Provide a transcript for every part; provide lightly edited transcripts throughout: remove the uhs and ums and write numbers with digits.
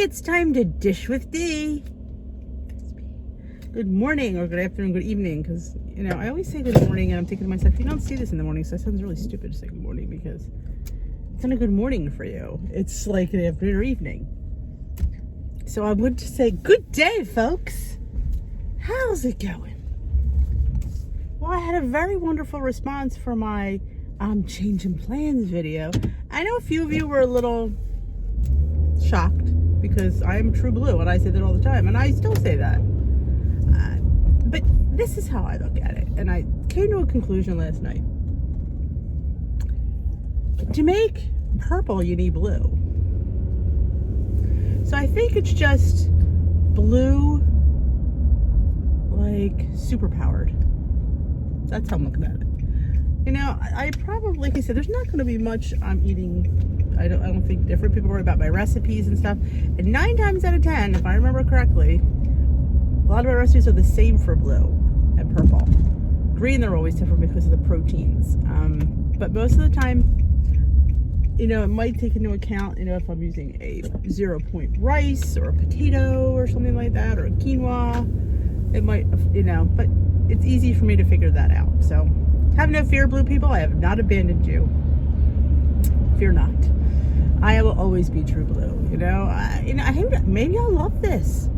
it's time to dish with D. Good morning, or good afternoon, good evening, because, you know, I always say good morning, and I'm thinking to myself, you don't see this in the morning, so it sounds really stupid to say good morning, because it's not a good morning for you. It's like an afternoon or evening. So I would just say, good day, folks. How's it going? Well, I had a very wonderful response for my changing plans video. I know a few of you were a little shocked because I am true blue and I say that all the time, and I still say that. But this is how I look at it, and I came to a conclusion last night. To make purple, you need blue. So I think it's just blue, like superpowered. That's how I'm looking at it. You know, I probably, like I said, there's not going to be much I'm eating. I don't think different. People worry about my recipes and stuff. And 9 times out of 10, if I remember correctly, a lot of my recipes are the same for blue and purple. Green, they're always different because of the proteins. But most of the time, you know, it might take into account, you know, if I'm using a 0-point rice or a potato or something like that, or a quinoa, it might, you know, but it's easy for me to figure that out. So have no fear, blue people. I have not abandoned you. Fear not. I will always be true blue. You know, maybe I'll love this.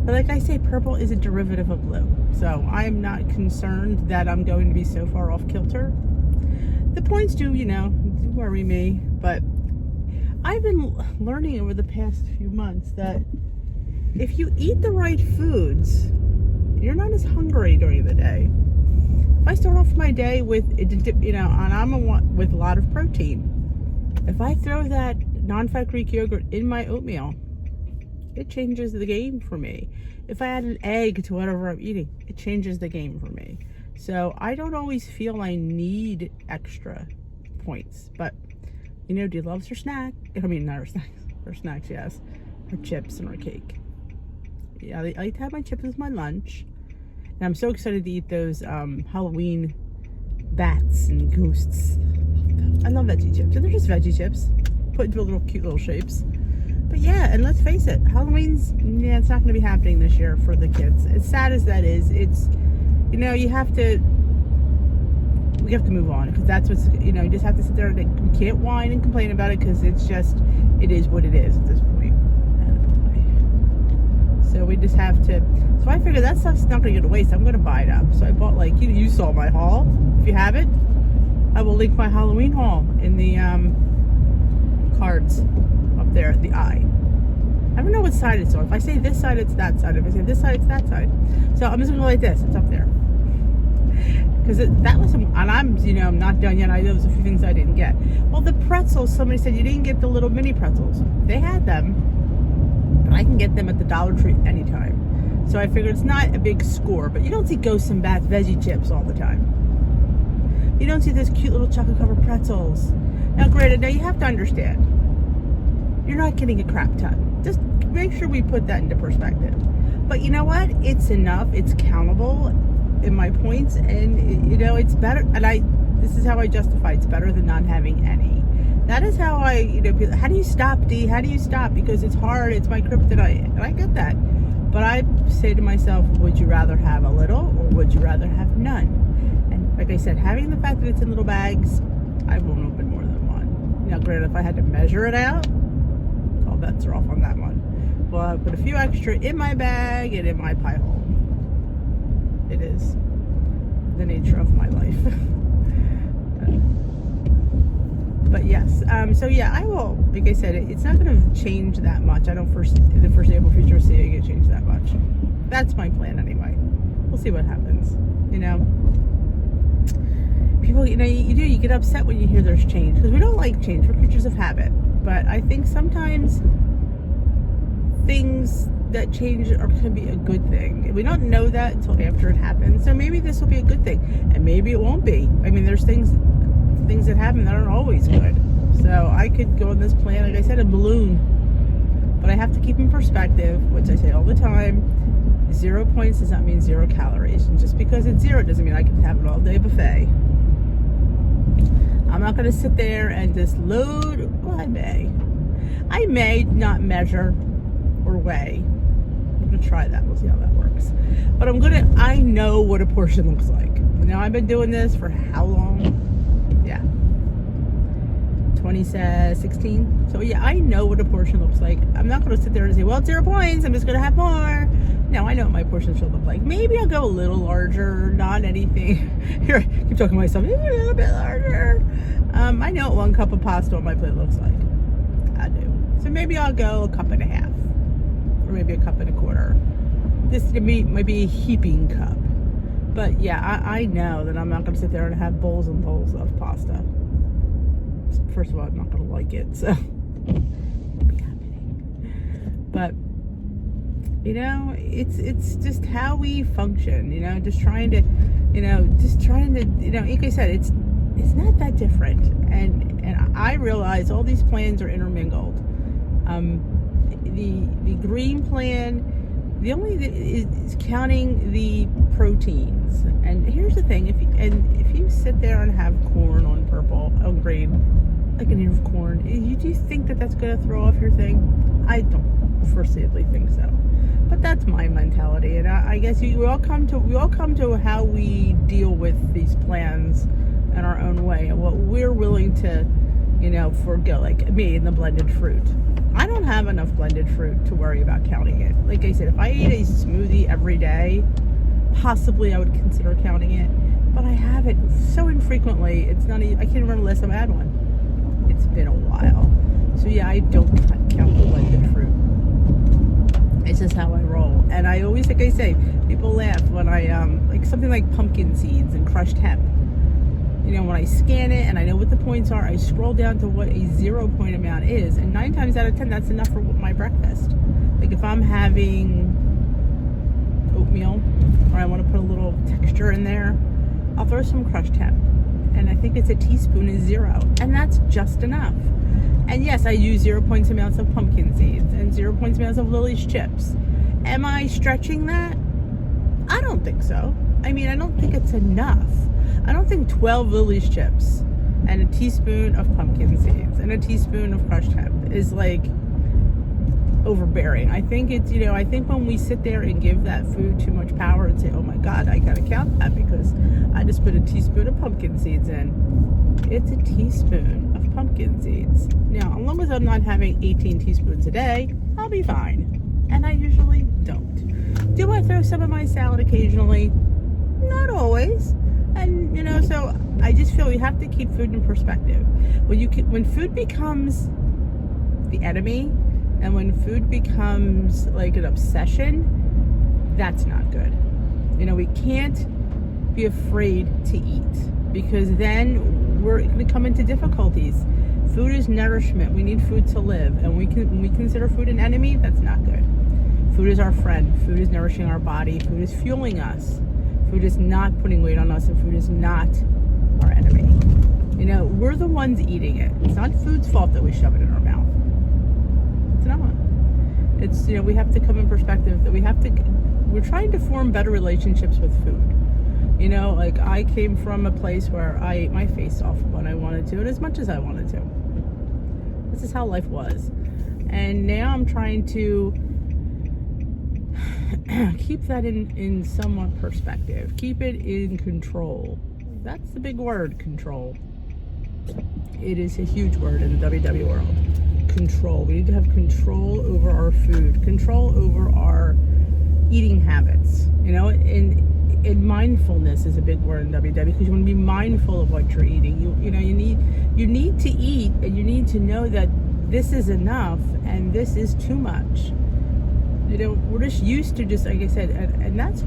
But like I say, purple is a derivative of blue. So I'm not concerned that I'm going to be so far off kilter. The points do, you know, do worry me. But I've been learning over the past few months that if you eat the right foods, you're not as hungry during the day. If I start off my day with, you know, and I'm with a lot of protein, if I throw that non-fat Greek yogurt in my oatmeal, it changes the game for me. If I add an egg to whatever I'm eating, it changes the game for me. So I don't always feel I need extra points. But, you know, Dee loves her snack. I mean, not her snacks. Her snacks, yes. Her chips and her cake. Yeah, I like to have my chips as my lunch. And I'm so excited to eat those Halloween bats and ghosts. I love veggie chips. And they're just veggie chips put into little cute little shapes. But yeah, and let's face it, Halloween's, yeah, it's not going to be happening this year for the kids. As sad as that is, it's, you know, we have to move on, because that's what's, you know, you just have to sit there and you can't whine and complain about it, because it's just, it is what it is at this point. So we just have to, so I figured that stuff's not going to go to waste. I'm going to buy it up. So I bought, like, you saw my haul. If you haven't, I will link my Halloween haul in the cards up there at the eye. I don't know what side it's on. If I say this side, it's that side. If I say this side, it's that side. So I'm just going to go like this. It's up there. Because that was, and I'm, you know, I'm not done yet. I know there's a few things I didn't get. Well, the pretzels, somebody said you didn't get the little mini pretzels. They had them, but I can get them at the Dollar Tree anytime. So I figured it's not a big score, but you don't see Ghosts and Bats veggie chips all the time. You don't see those cute little chocolate covered pretzels. Now, granted, now you have to understand, you're not getting a crap ton. Just make sure we put that into perspective. But you know what? It's enough. It's countable in my points, and you know, it's better. And this is how I justify it's better than not having any. That is how I, you know, how do you stop, Dee? How do you stop? Because it's hard. It's my kryptonite, and I get that. But I say to myself, would you rather have a little, or would you rather have none? And like I said, having the fact that it's in little bags, I won't open more than one. Now, granted, if I had to measure it out, all bets are off on that one. Well, I put a few extra in my bag and in my pie hole. It is the nature of my life. But yes, so yeah, I will, like I said, it's not going to change that much. I don't in the foreseeable future see it get changed that much. That's my plan anyway. We'll see what happens, you know. People, you know, you get upset when you hear there's change, because we don't like change. We're creatures of habit. But I think sometimes things that change can be a good thing. We don't know that until after it happens. So maybe this will be a good thing, and maybe it won't be. I mean, there's things that happen that aren't always good. So I could go on this plan, like I said, a balloon. But I have to keep in perspective, which I say all the time, 0 points does not mean 0 calories. And just because it's 0 doesn't mean I can have an all-day buffet. I'm not going to sit there and just load. Well, I may not measure or weigh. I'm gonna try that. We'll see how that works. But I know what a portion looks like. Now, I've been doing this for how long? Yeah. 2016. So yeah, I know what a portion looks like. I'm not going to sit there and say, well, it's 0 points, I'm just going to have more. No, I know what my portion should look like. Maybe I'll go a little larger, not anything. Here, I keep talking to myself, maybe a little bit larger. I know what 1 cup of pasta on my plate looks like. I do. So maybe I'll go 1.5 cups, or maybe 1.25 cups. This to me might be a heaping cup. But yeah, I know that I'm not going to sit there and have bowls and bowls of pasta. First of all, I'm not going to like it, so it'll be happening. But you know, it's just how we function. You know, just trying to, like I said, it's not that different. And I realize all these plans are intermingled. The green plan, the only is counting the proteins. And here's the thing: if you sit there and have corn on green, like an ear of corn, do you think that that's going to throw off your thing? I don't foreseeably think so. But that's my mentality, and I guess we all come to how we deal with these plans in our own way, and what we're willing to, forgo. Like me in the blended fruit, I don't have enough blended fruit to worry about counting it. Like I said, if I ate a smoothie every day, possibly I would consider counting it. But I have it so infrequently. It's not. I can't remember the last time I had one. It's been a while. So yeah, I don't count the blended fruit. It's just how I roll. And I always, like I say, people laugh when I like something like pumpkin seeds and crushed hemp. When I scan it and I know what the points are, I scroll down to what a 0 point amount is, and 9 times out of 10, that's enough for my breakfast. Like if I'm having oatmeal, or I want to put a little texture in there, I'll throw some crushed hemp, and I think it's a teaspoon is 0, and that's just enough. And yes, I use 0 points amounts of pumpkin seeds and 0 points amounts of Lily's chips. Am I stretching that? I don't think so. I mean, I don't think it's enough. I don't think 12 Lily's chips and a teaspoon of pumpkin seeds and a teaspoon of crushed hemp is like overbearing. I think it's, I think when we sit there and give that food too much power and say, oh my God, I gotta count that because I just put a teaspoon of pumpkin seeds in. It's a teaspoon of pumpkin seeds. Now, as long as I'm not having 18 teaspoons a day, I'll be fine. And I usually don't. Do I throw some in my salad occasionally? Not always. And, so I just feel we have to keep food in perspective. When food becomes the enemy, and when food becomes like an obsession, that's not good. We can't be afraid to eat, because then we're going to come into difficulties. Food is nourishment. We need food to live. And when we consider food an enemy, that's not good. Food is our friend. Food is nourishing our body. Food is fueling us. Food is not putting weight on us, and food is not our enemy. We're the ones eating it. It's not food's fault that we shove it in our mouth. It's not. It's, we have to come in perspective that we're trying to form better relationships with food. Like I came from a place where I ate my face off when I wanted to, and as much as I wanted to. This is how life was. And now I'm trying to keep that in somewhat perspective. Keep it in control. That's the big word, control. It is a huge word in the WW world. Control. We need to have control over our food, control over our eating habits. And mindfulness is a big word in WW, because you want to be mindful of what you're eating. You need to eat, and you need to know that this is enough and this is too much. We're just used to, just like I said, and that's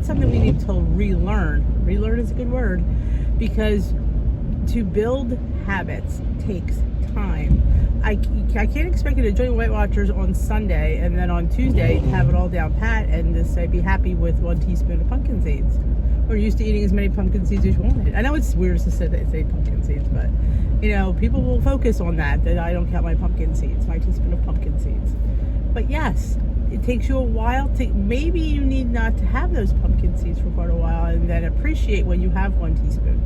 something we need to relearn. Relearn is a good word, because to build habits takes time. I can't expect you to join Weight Watchers on Sunday and then on Tuesday have it all down pat and just say be happy with 1 teaspoon of pumpkin seeds. We're used to eating as many pumpkin seeds as you wanted. I know it's weird to say pumpkin seeds, but people will focus on that I don't count my pumpkin seeds, my teaspoon of pumpkin seeds. But yes, it takes you a while to, maybe you need not to have those pumpkin seeds for quite a while, and then appreciate when you have 1 teaspoon.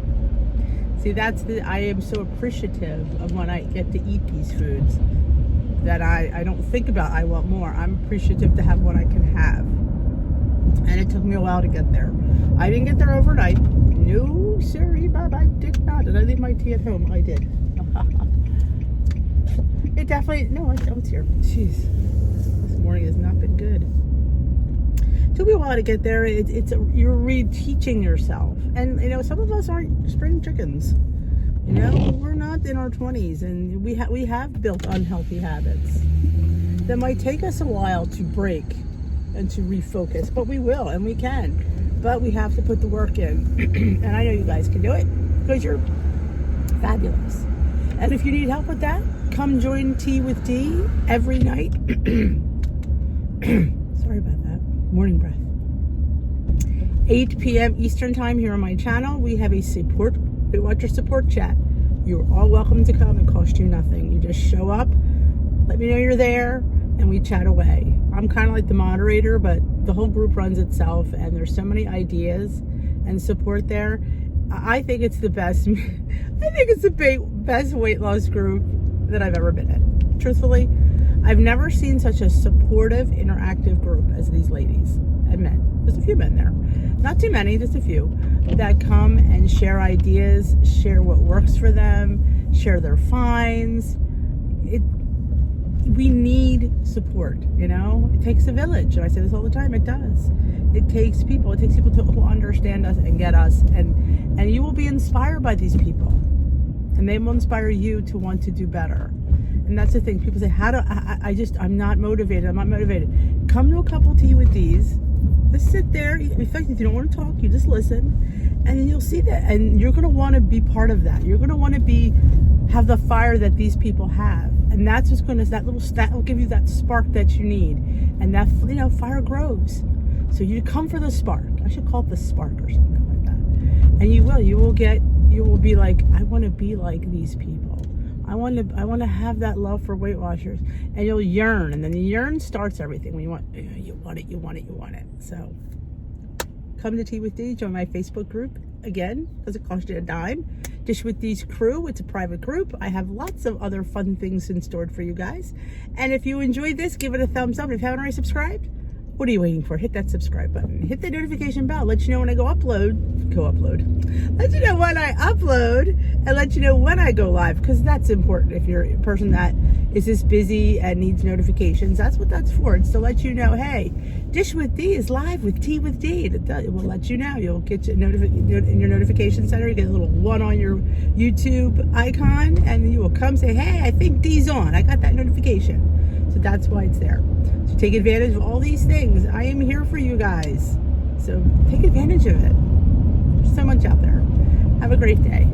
See, I am so appreciative of when I get to eat these foods. that I don't think about I want more. I'm appreciative to have what I can have. And it took me a while to get there. I didn't get there overnight. No, sorry, Bob, I did not. Did I leave my tea at home? I did. It definitely, no, it's here. Jeez, this morning has not been good. It took me a while to get there. You're reteaching yourself. And, you know, some of us aren't spring chickens. You know, we're not in our 20s, and we have built unhealthy habits that might take us a while to break and to refocus, but we will, and we can. But we have to put the work in. And I know you guys can do it because you're fabulous. And if you need help with that, come join Tea with D every night. Sorry about that. Morning breath. 8 p.m. Eastern time here on my channel. We have a Weight Watchers support chat. You're all welcome to come. It costs you nothing. You just show up, let me know you're there, and we chat away. I'm kind of like the moderator, but the whole group runs itself, and there's so many ideas and support there. I think it's the best. I think it's the best weight loss group that I've ever been in. Truthfully, I've never seen such a supportive, interactive group as these ladies and men. There's a few men there. Not too many, just a few, that come and share ideas, share what works for them, share their finds. We need support, you know? It takes a village, and I say this all the time, it does. It takes people who understand us and get us, and you will be inspired by these people, and they will inspire you to want to do better. And that's the thing, people say, I'm not motivated, Come to a couple tea with these. Just sit there. In fact, if you don't want to talk, you just listen, and then you'll see that, and you're going to want to be part of that. You're going to want to have the fire that these people have, and that's what's going to, that will give you that spark that you need, and that, you know, fire grows. So you come for the spark. I should call it the spark or something like that. And you will be like, I want to be like these people. I want to have that love for Weight Watchers, and you'll yearn, and then the yearn starts everything. When you want it. So come to Tea with D, join my Facebook group again, because it costs you a dime. Dish with D's crew, it's a private group. I have lots of other fun things in store for you guys. And if you enjoyed this, give it a thumbs up. If you haven't already subscribed, what are you waiting for? Hit that subscribe button. Hit the notification bell. Let you know when I upload. Let you know when I upload, and let you know when I go live, because that's important. If you're a person that is this busy and needs notifications, that's what that's for. It's to let you know, hey, Dish with D is live with Tea with D. It will let you know. You'll get in your notification center. You get a little one on your YouTube icon, and you will come say, hey, I think D's on. I got that notification. So that's why it's there. So take advantage of all these things. I am here for you guys. So take advantage of it. There's so much out there. Have a great day.